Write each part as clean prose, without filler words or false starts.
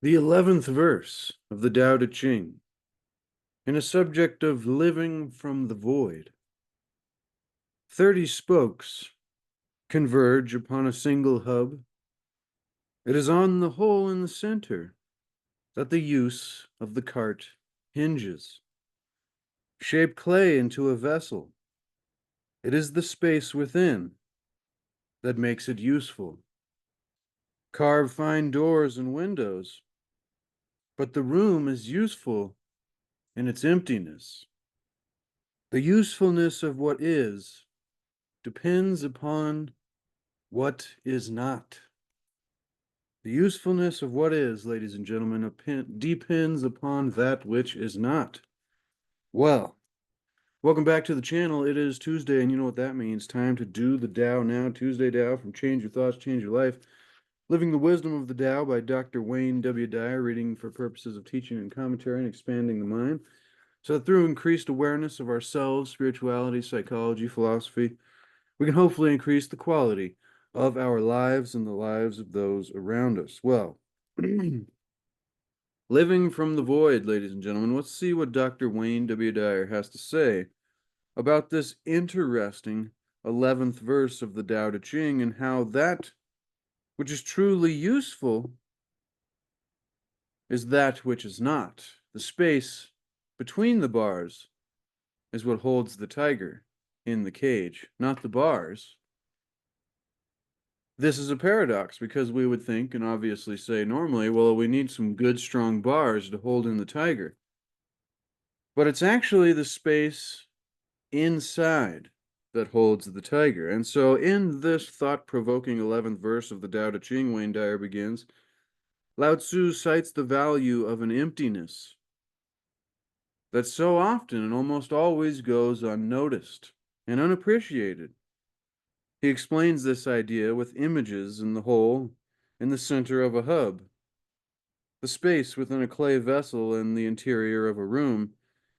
The 11th verse of the Tao Te Ching, in a subject of living from the void. 30 spokes converge upon a single hub. It is on the hole in the center that the use of the cart hinges. Shape clay into a vessel. It is the space within that makes it useful. Carve fine doors and windows, but the room is useful in its emptiness. The usefulness of what is depends upon what is not. The usefulness of what is, ladies and gentlemen, depends upon that which is not. Well, welcome back to the channel. It is Tuesday, and you know what that means. Time to do the Tao now. Tuesday Tao from Change Your Thoughts, Change Your Life. Living the Wisdom of the Tao by Dr. Wayne W. Dyer, reading for purposes of teaching and commentary and expanding the mind. So through increased awareness of ourselves, spirituality, psychology, philosophy, we can hopefully increase the quality of our lives and the lives of those around us. Well, living from the void, ladies and gentlemen, let's see what Dr. Wayne W. Dyer has to say about this interesting 11th verse of the Tao Te Ching and how that which is truly useful is that which is not. The space between the bars is what holds the tiger in the cage, not the bars. This is a paradox because we would think and obviously say normally, well, we need some good, strong bars to hold in the tiger. But it's actually the space inside that holds the tiger. And so in this thought-provoking 11th verse of the Tao Te Ching, Wayne Dyer begins, Lao-tzu cites the value of an emptiness that so often and almost always goes unnoticed and unappreciated. He explains this idea with images in the hole in the center of a hub, the space within a clay vessel in the interior of a room,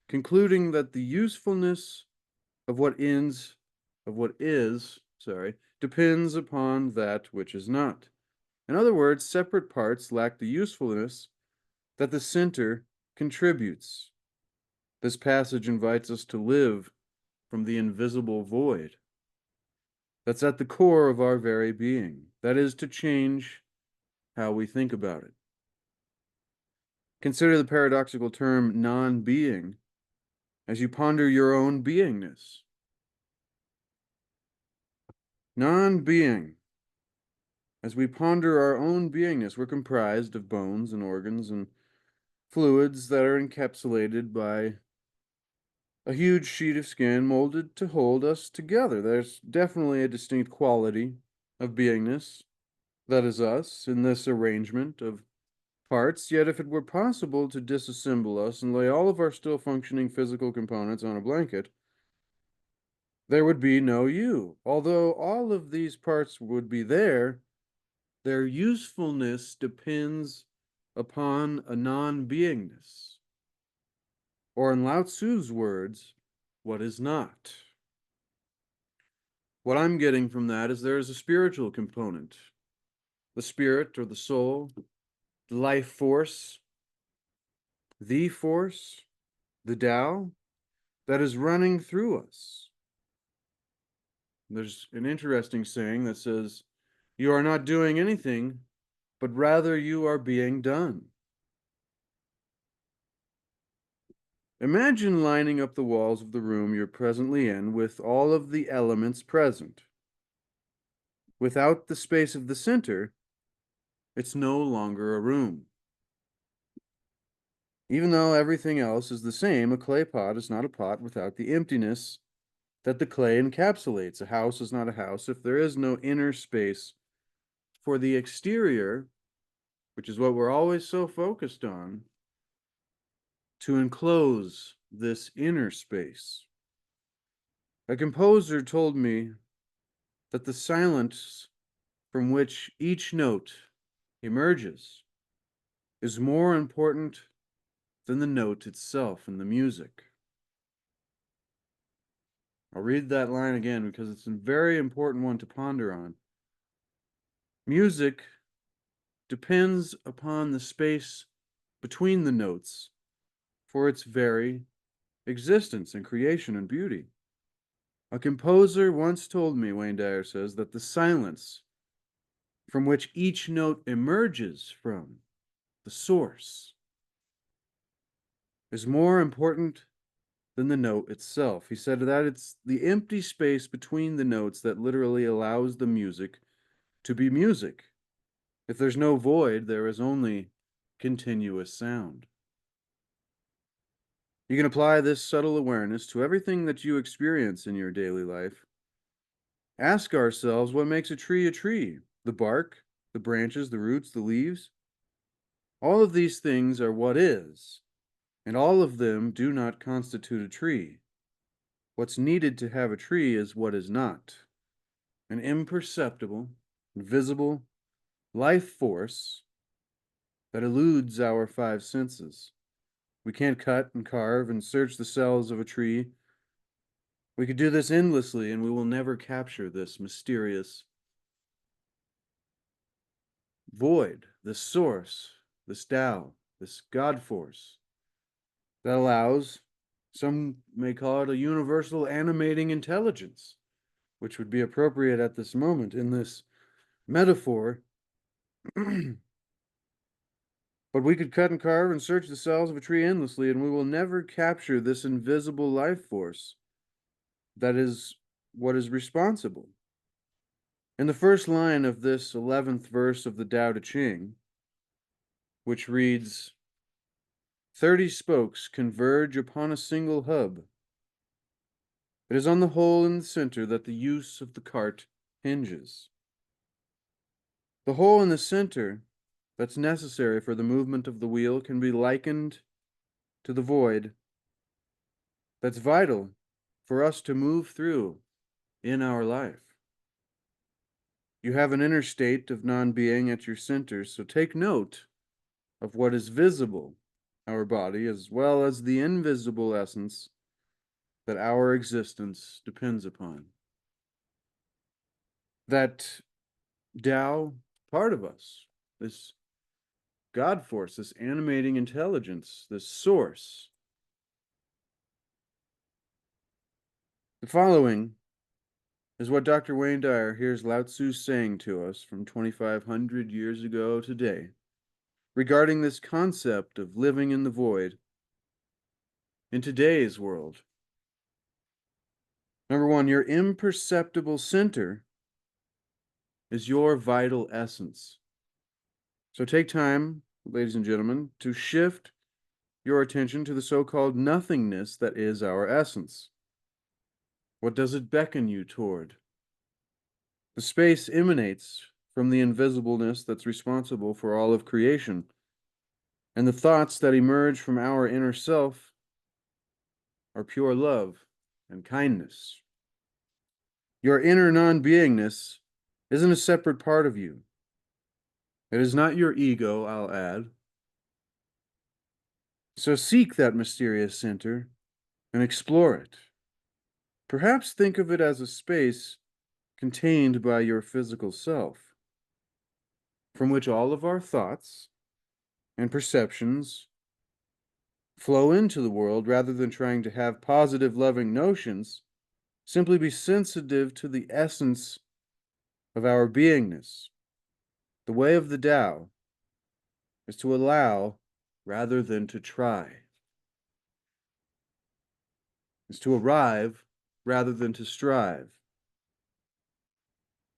concluding that the usefulness of what is, depends upon that which is not. In other words, separate parts lack the usefulness that the center contributes. This passage invites us to live from the invisible void that's at the core of our very being. That is to change how we think about it. Consider the paradoxical term non-being as you ponder your own beingness. Non-being. As we ponder our own beingness, we're comprised of bones and organs and fluids that are encapsulated by a huge sheet of skin molded to hold us together. There's definitely a distinct quality of beingness that is us in this arrangement of parts, yet if it were possible to disassemble us and lay all of our still functioning physical components on a blanket, there would be no you. Although all of these parts would be there, their usefulness depends upon a non-beingness. Or in Lao Tzu's words, what is not. What I'm getting from that is there is a spiritual component. The spirit or the soul, the life force, the Tao, that is running through us. There's an interesting saying that says, you are not doing anything, but rather you are being done. Imagine lining up the walls of the room you're presently in with all of the elements present. Without the space of the center, it's no longer a room. Even though everything else is the same, a clay pot is not a pot without the emptiness that the clay encapsulates. A house is not a house if there is no inner space for the exterior, which is what we're always so focused on, to enclose this inner space. A composer told me that the silence from which each note emerges is more important than the note itself in the music. I'll read that line again because it's a very important one to ponder on. Music depends upon the space between the notes for its very existence and creation and beauty. A composer once told me, Wayne Dyer says, that the silence from which each note emerges from, the source, is more important than the note itself. He said that it's the empty space between the notes that literally allows the music to be music. If there's no void, there is only continuous sound. You can apply this subtle awareness to everything that you experience in your daily life. Ask ourselves what makes a tree a tree? The bark, the branches, the roots, the leaves? All of these things are what is, and all of them do not constitute a tree. What's needed to have a tree is what is not. An imperceptible, invisible life force that eludes our five senses. We can't cut and carve and search the cells of a tree. We could do this endlessly, and we will never capture this mysterious void, this source, this Tao, this God force that allows, some may call it a universal animating intelligence, which would be appropriate at this moment in this metaphor. But we could cut and carve and search the cells of a tree endlessly, and we will never capture this invisible life force that is what is responsible. In the first line of this 11th verse of the Tao Te Ching, which reads, 30 spokes converge upon a single hub. It is on the hole in the center that the use of the cart hinges. The hole in the center that's necessary for the movement of the wheel can be likened to the void that's vital for us to move through in our life. You have an inner state of non-being at your center, so take note of what is visible, our body, as well as the invisible essence that our existence depends upon. That Tao part of us, this God force, this animating intelligence, this source. The following is what Dr. Wayne Dyer hears Lao-tzu saying to us from 2,500 years ago today regarding this concept of living in the void in today's world. Number one, your imperceptible center is your vital essence. So take time, ladies and gentlemen, to shift your attention to the so-called nothingness that is our essence. What does it beckon you toward? The space emanates from the invisibleness that's responsible for all of creation, and the thoughts that emerge from our inner self are pure love and kindness. Your inner non-beingness isn't a separate part of you. It is not your ego, I'll add. So seek that mysterious center and explore it. Perhaps think of it as a space contained by your physical self, from which all of our thoughts and perceptions flow into the world rather than trying to have positive, loving notions. Simply be sensitive to the essence of our beingness. The way of the Tao is to allow rather than to try, is to arrive rather than to strive.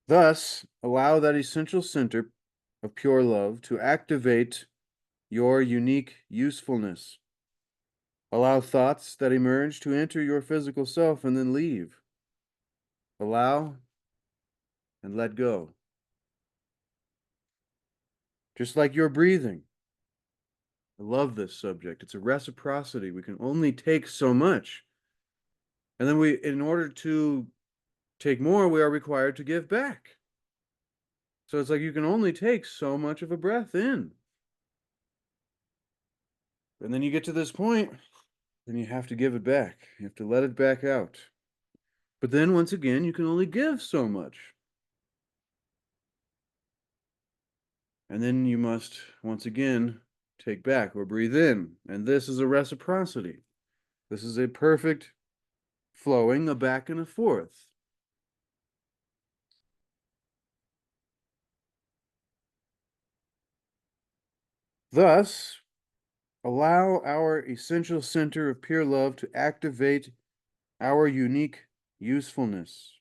Thus, allow that essential center of pure love to activate your unique usefulness. Allow thoughts that emerge to enter your physical self and then leave. Allow and let go. Just like your breathing. I love this subject. It's a reciprocity. We can only take so much. And then in order to take more, we are required to give back. So it's like you can only take so much of a breath in. And then you get to this point, then you have to give it back. You have to let it back out. But then once again, you can only give so much. And then you must, once again, take back or breathe in. And this is a reciprocity. This is a perfect flowing, a back and a forth. Thus, allow our essential center of pure love to activate our unique usefulness.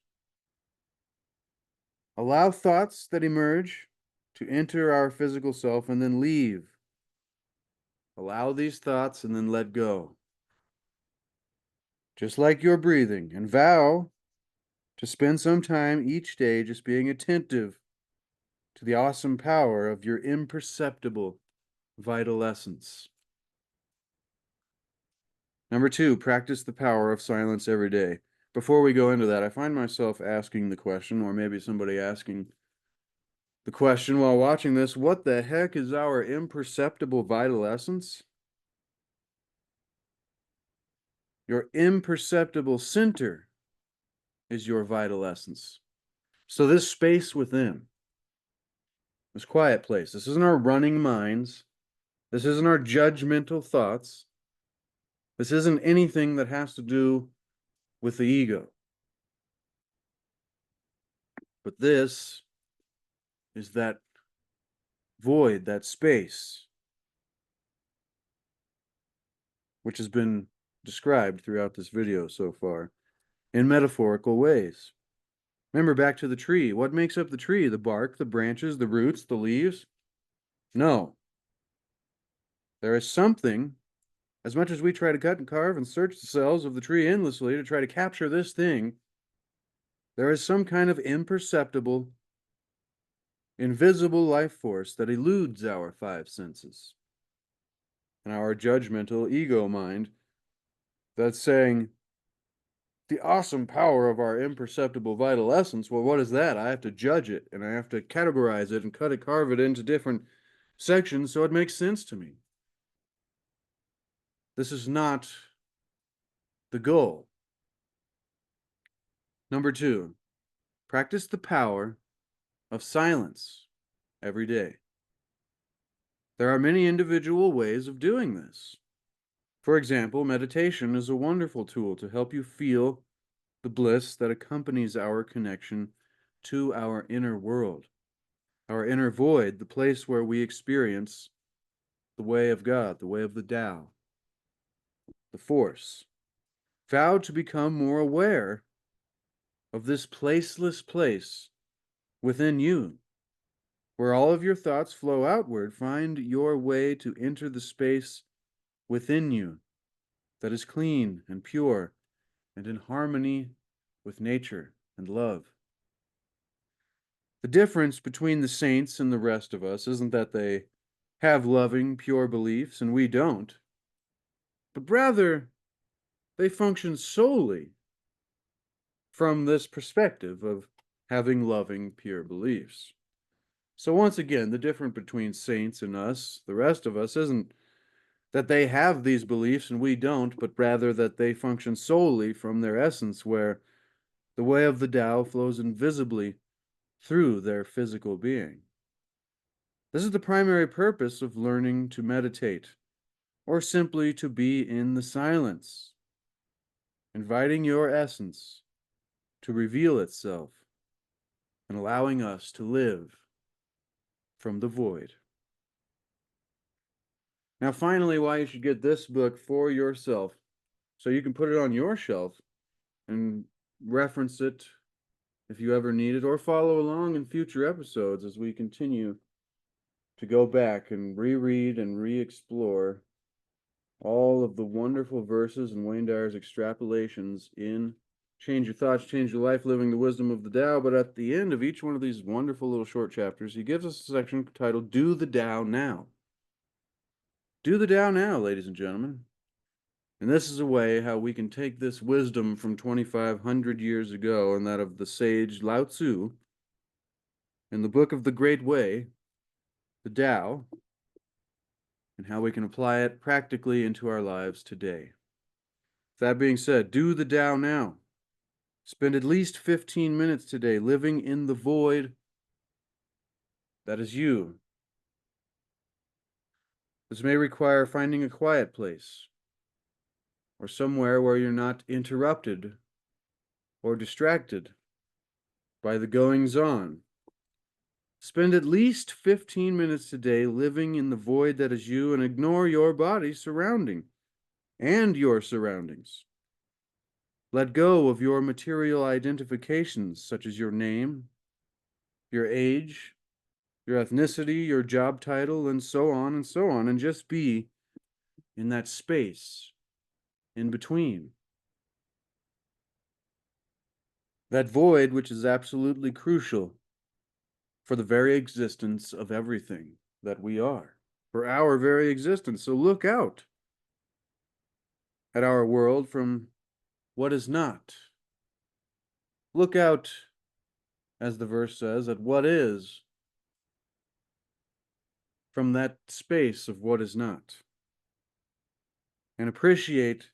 Allow thoughts that emerge to enter our physical self and then leave. Allow these thoughts and then let go. Just like you're breathing, and vow to spend some time each day just being attentive to the awesome power of your imperceptible vital essence. Number 2, practice the power of silence every day. Before we go into that, I find myself asking the question, or maybe somebody asking the question while watching this, what the heck is our imperceptible vital essence? Your imperceptible center is your vital essence. So this space within, this quiet place, this isn't our running minds. This isn't our judgmental thoughts. This isn't anything that has to do with the ego. But this is that void, that space, which has been described throughout this video so far in metaphorical ways. Remember, back to the tree. What makes up the tree? The bark, the branches, the roots, the leaves? No. There is something, as much as we try to cut and carve and search the cells of the tree endlessly to try to capture this thing, there is some kind of imperceptible, invisible life force that eludes our five senses and our judgmental ego mind that's saying, the awesome power of our imperceptible vital essence, well, what is that? I have to judge it, and I have to categorize it and cut it, carve it into different sections so it makes sense to me. This is not the goal. Number 2, practice the power of silence every day. There are many individual ways of doing this. For example, meditation is a wonderful tool to help you feel the bliss that accompanies our connection to our inner world, our inner void, the place where we experience the way of God, the way of the Tao, the force. Vow to become more aware of this placeless place within you, where all of your thoughts flow outward. Find your way to enter the space within you that is clean and pure and in harmony with nature and love. The difference between the saints and the rest of us isn't that they have loving, pure beliefs and we don't, but rather they function solely from this perspective of having loving, pure beliefs. So once again, the difference between saints and us, the rest of us, isn't that they have these beliefs and we don't, but rather that they function solely from their essence, where the way of the Tao flows invisibly through their physical being. This is the primary purpose of learning to meditate, or simply to be in the silence, inviting your essence to reveal itself and allowing us to live from the void. Now, finally, why you should get this book for yourself, so you can put it on your shelf and reference it if you ever need it, or follow along in future episodes as we continue to go back and reread and re-explore all of the wonderful verses and Wayne Dyer's extrapolations in Change Your Thoughts, Change Your Life, Living the Wisdom of the Tao. But at the end of each one of these wonderful little short chapters, he gives us a section titled Do the Tao Now. Do the Tao now, ladies and gentlemen. And this is a way how we can take this wisdom from 2,500 years ago and that of the sage Lao-tzu in the book of the Great Way, the Tao, and how we can apply it practically into our lives today. That being said, do the Tao now. Spend at least 15 minutes today living in the void that is you, This may require finding a quiet place or somewhere where you're not interrupted or distracted by the goings-on. Spend at least 15 minutes a day living in the void that is you and ignore your body surrounding and your surroundings. Let go of your material identifications, such as your name, your age, your ethnicity, your job title, and so on, and just be in that space in between. That void, which is absolutely crucial for the very existence of everything that we are, for our very existence. So look out at our world from what is not. Look out, as the verse says, at what is from that space of what is not. And appreciate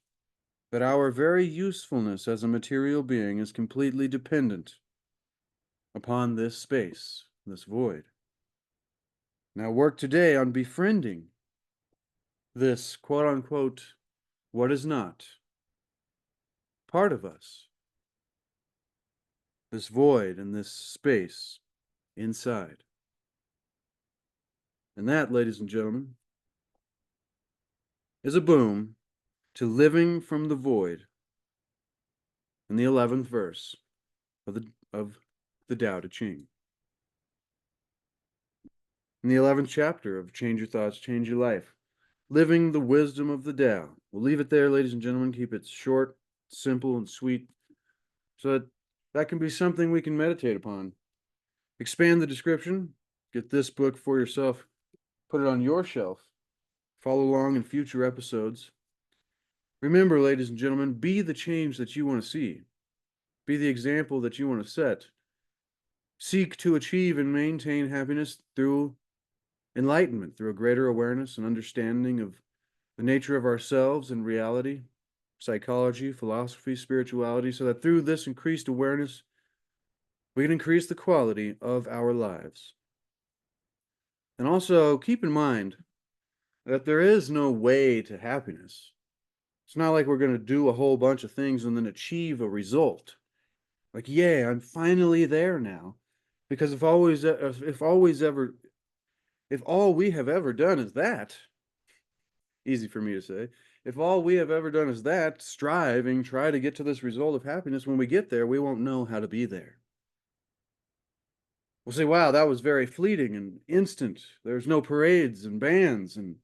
that our very usefulness as a material being is completely dependent upon this space, this void. Now work today on befriending this quote-unquote what is not part of us, this void and this space inside. And that, ladies and gentlemen, is a boom to living from the void in the 11th verse of the Tao Te Ching. In the 11th chapter of Change Your Thoughts, Change Your Life, living the wisdom of the Tao. We'll leave it there, ladies and gentlemen. Keep it short, simple, and sweet, so that can be something we can meditate upon. Expand the description. Get this book for yourself. Put it on your shelf. Follow along in future episodes. Remember, ladies and gentlemen, be the change that you want to see. Be the example that you want to set. Seek to achieve and maintain happiness through enlightenment, through a greater awareness and understanding of the nature of ourselves and reality, psychology, philosophy, spirituality, so that through this increased awareness, we can increase the quality of our lives. And also keep in mind that there is no way to happiness. It's not like we're going to do a whole bunch of things and then achieve a result. Like, yeah, I'm finally there now. Because if all we have ever done is that, easy for me to say, if all we have ever done is that, striving, try to get to this result of happiness, when we get there, we won't know how to be there. We'll say, wow, that was very fleeting and instant. There's no parades and bands. And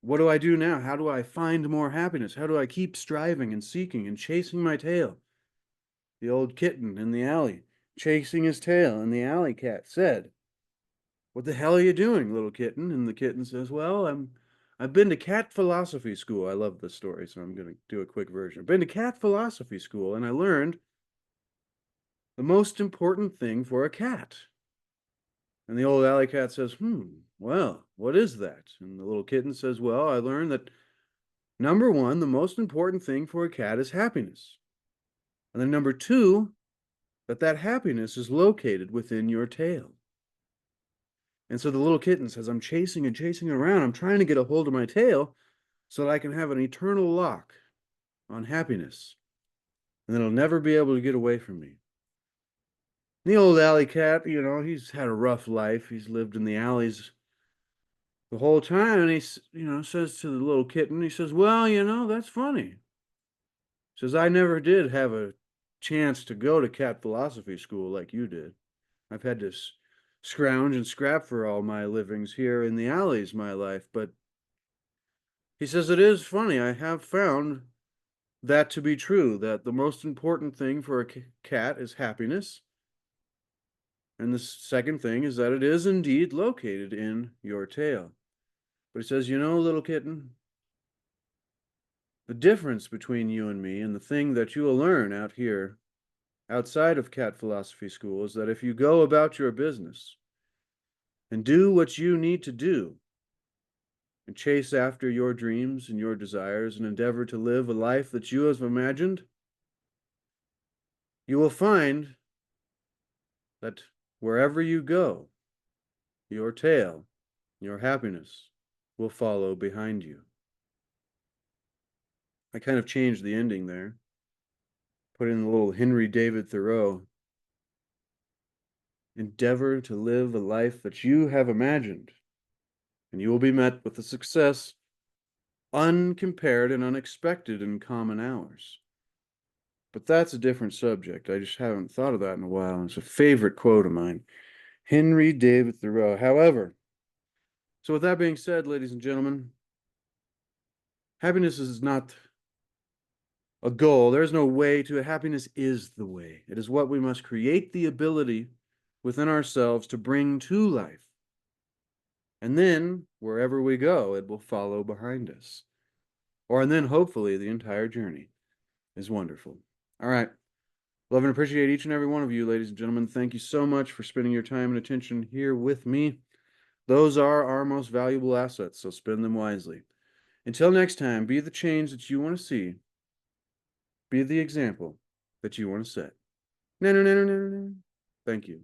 what do I do now? How do I find more happiness? How do I keep striving and seeking and chasing my tail? The old kitten in the alley, chasing his tail, and the alley cat said, "What the hell are you doing, little kitten?" And the kitten says, "Well, I've been to cat philosophy school." I love this story, so I'm going to do a quick version. I've been to cat philosophy school, and I learned the most important thing for a cat. And the old alley cat says, well, what is that? And the little kitten says, well, I learned that number one, the most important thing for a cat is happiness. And then number two, that happiness is located within your tail. And so the little kitten says, I'm chasing and chasing around. I'm trying to get a hold of my tail so that I can have an eternal lock on happiness. And then it'll never be able to get away from me. The old alley cat, he's had a rough life. He's lived in the alleys the whole time. And he, says to the little kitten, he says, well, that's funny. He says, I never did have a chance to go to cat philosophy school like you did. I've had to scrounge and scrap for all my livings here in the alleys my life. But he says, it is funny. I have found that to be true, that the most important thing for a cat is happiness. And the second thing is that it is indeed located in your tail. But he says, little kitten, the difference between you and me and the thing that you will learn out here outside of cat philosophy school is that if you go about your business and do what you need to do and chase after your dreams and your desires and endeavor to live a life that you have imagined, you will find that wherever you go, your tail Your happiness will follow behind you. I kind of changed the ending there. Put in a little Henry David Thoreau. Endeavor to live a life that you have imagined, and you will be met with a success uncompared and unexpected in common hours. But that's a different subject. I just haven't thought of that in a while. It's a favorite quote of mine. Henry David Thoreau. However, so with that being said, ladies and gentlemen, happiness is not a goal. There's no way to it. Happiness is the way. It is what we must create the ability within ourselves to bring to life. And then, wherever we go, it will follow behind us. And then hopefully the entire journey is wonderful. All right. Love and appreciate each and every one of you, ladies and gentlemen. Thank you so much for spending your time and attention here with me. Those are our most valuable assets, so spend them wisely. Until next time, be the change that you want to see. Be the example that you want to set. No, no, no, no, no, no. Thank you.